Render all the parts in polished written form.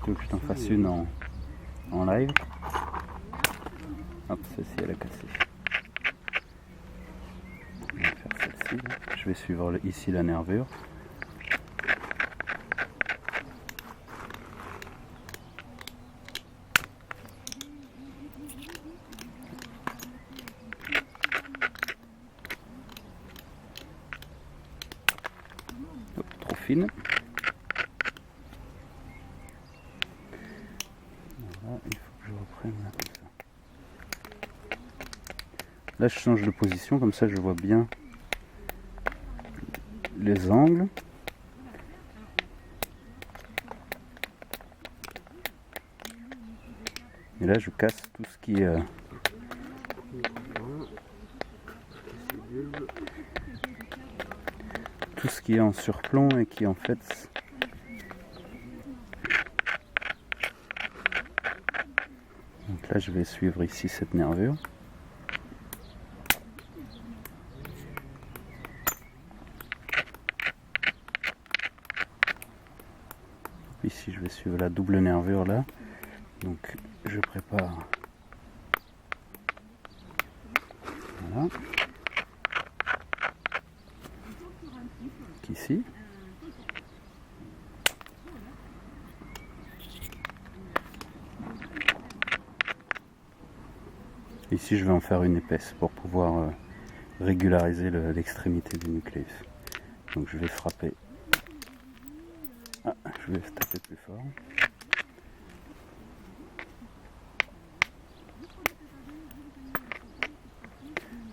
Tu veux que je t'en fasse une en live? Hop, celle-ci elle a cassé. On va faire celle-ci. Je vais suivre ici la nervure. Hop, trop fine. Voilà, il faut que je reprenne là comme ça. Là je change de position, comme ça je vois bien les angles. Et là je casse tout ce qui est en surplomb et qui en fait donc là je vais suivre ici cette nervure. Ici je vais suivre la double nervure là, donc je prépare, voilà, ici. Ici je vais en faire une épaisse pour pouvoir régulariser l'extrémité du nucléus. Donc je vais frapper. Ah, je vais taper plus fort.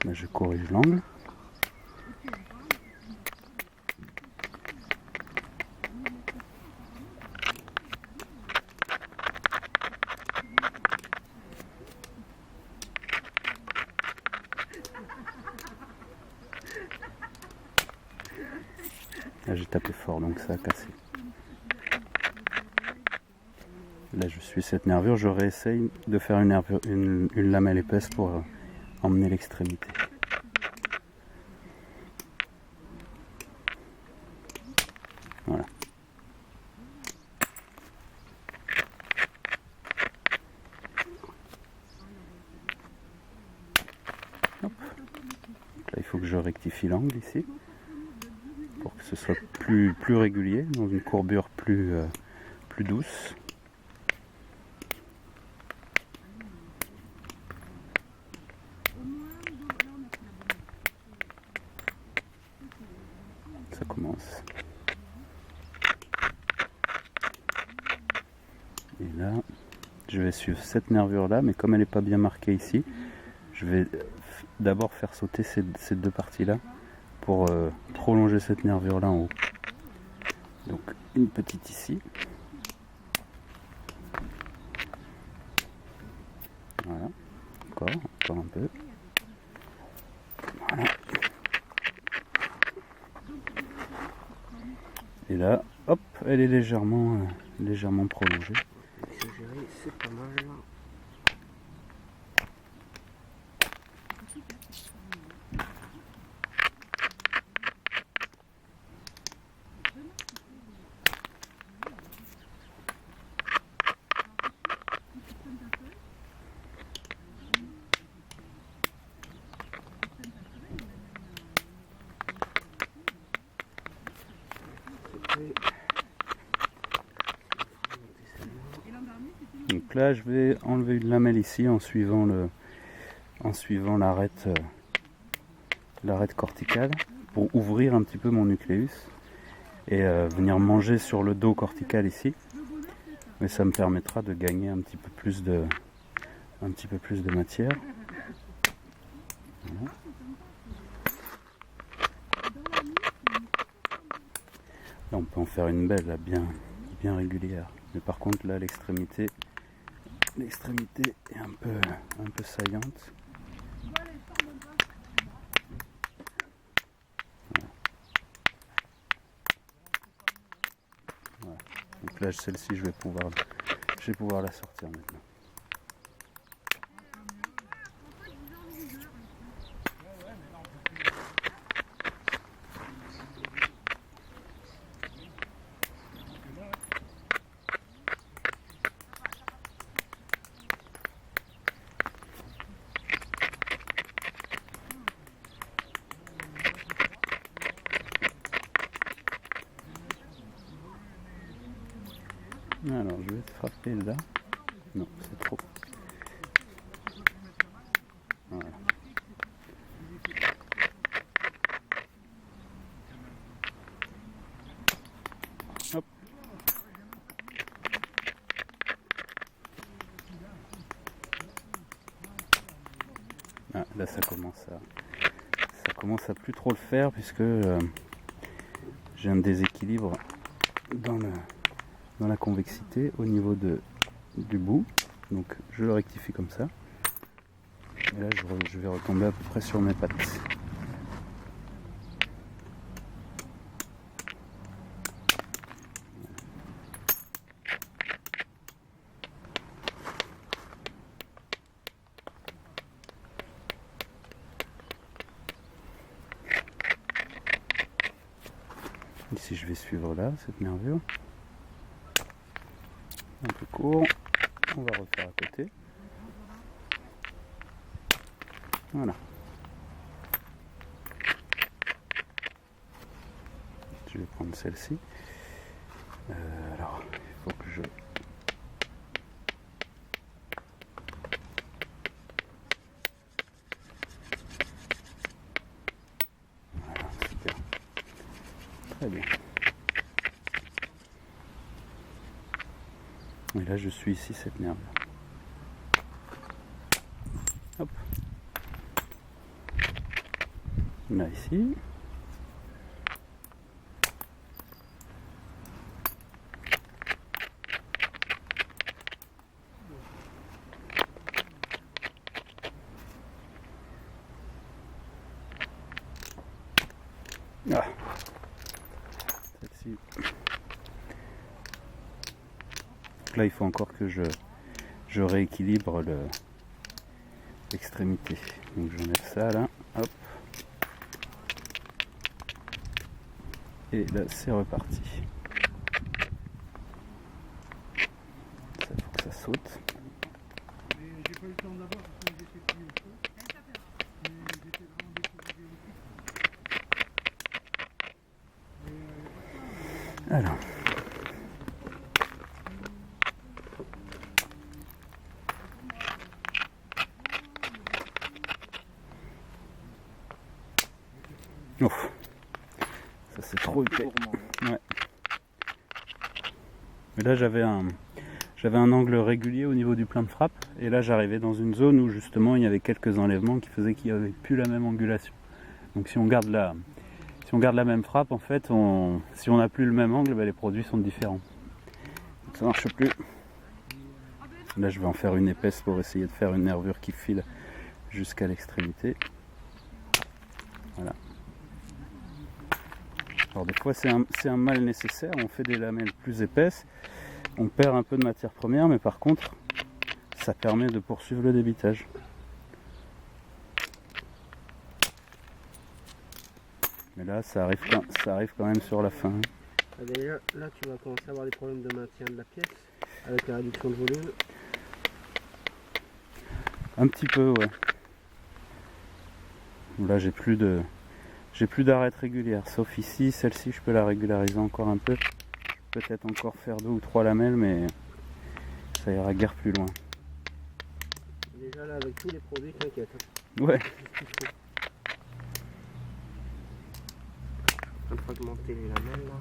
Là je corrige l'angle. Là j'ai tapé fort donc ça a cassé. Là je suis cette nervure, je réessaye de faire une lamelle épaisse pour emmener l'extrémité. Voilà. Hop. Là il faut que je rectifie l'angle ici, pour que ce soit plus régulier, dans une courbure plus douce. Ça commence. Et là, je vais suivre cette nervure là, mais comme elle n'est pas bien marquée ici, je vais d'abord faire sauter ces deux parties là pour prolonger cette nervure là en haut. Donc une petite ici. Voilà, encore un peu. Voilà. Et là, hop, elle est légèrement prolongée. C'est pas mal là. Donc là je vais enlever une lamelle ici en suivant l'arête corticale pour ouvrir un petit peu mon nucléus et venir manger sur le dos cortical ici, mais ça me permettra de gagner un petit peu plus de matière. Voilà. Là on peut en faire une belle là, bien régulière, mais par contre là l'extrémité est un peu saillante. Voilà. Donc là celle-ci je vais pouvoir la sortir maintenant. Alors je vais te frapper là. Non, c'est trop. Voilà. Hop. Ah, là ça commence à plus trop le faire puisque j'ai un déséquilibre dans la convexité au niveau du bout. Donc je le rectifie comme ça. Et là je vais retomber à peu près sur mes pattes. Ici je vais suivre là cette nervure. Un peu court. On va refaire à côté. Voilà. Je vais prendre celle-ci. Alors, il faut que je... Voilà, super. Très bien. Et là, je suis ici cette nerve. Hop. Là, ici. Ah. Celle-ci. Là, il faut encore que je rééquilibre l'extrémité. Donc, j'enlève ça là. Hop. Et là, c'est reparti. Ça, faut que ça saute. J'ai pas eu le temps d'avoir parce que j'étais pris au feu. Mais j'étais vraiment découragé aussi. Alors. Ouf. Ça c'est trop épais. Ouais. Mais là j'avais un angle régulier au niveau du plein de frappe. Et là j'arrivais dans une zone où justement il y avait quelques enlèvements qui faisaient qu'il n'y avait plus la même angulation. Donc si on garde la même frappe, en fait, si on n'a plus le même angle, les produits sont différents. Donc, ça marche plus. Là je vais en faire une épaisse pour essayer de faire une nervure qui file jusqu'à l'extrémité. Voilà. Alors des fois c'est un mal nécessaire, on fait des lamelles plus épaisses, on perd un peu de matière première, mais par contre ça permet de poursuivre le débitage. Mais là ça arrive quand même sur la fin. Déjà, là tu vas commencer à avoir des problèmes de maintien de la pièce avec la réduction de volume. Un petit peu, ouais. Là j'ai plus d'arête régulière, sauf ici, celle-ci je peux la régulariser encore un peu. Peut-être encore faire 2 ou 3 lamelles, mais ça ira guère plus loin. Déjà là avec tous les produits, t'inquiète. Ouais. En train de fragmenter les lamelles là.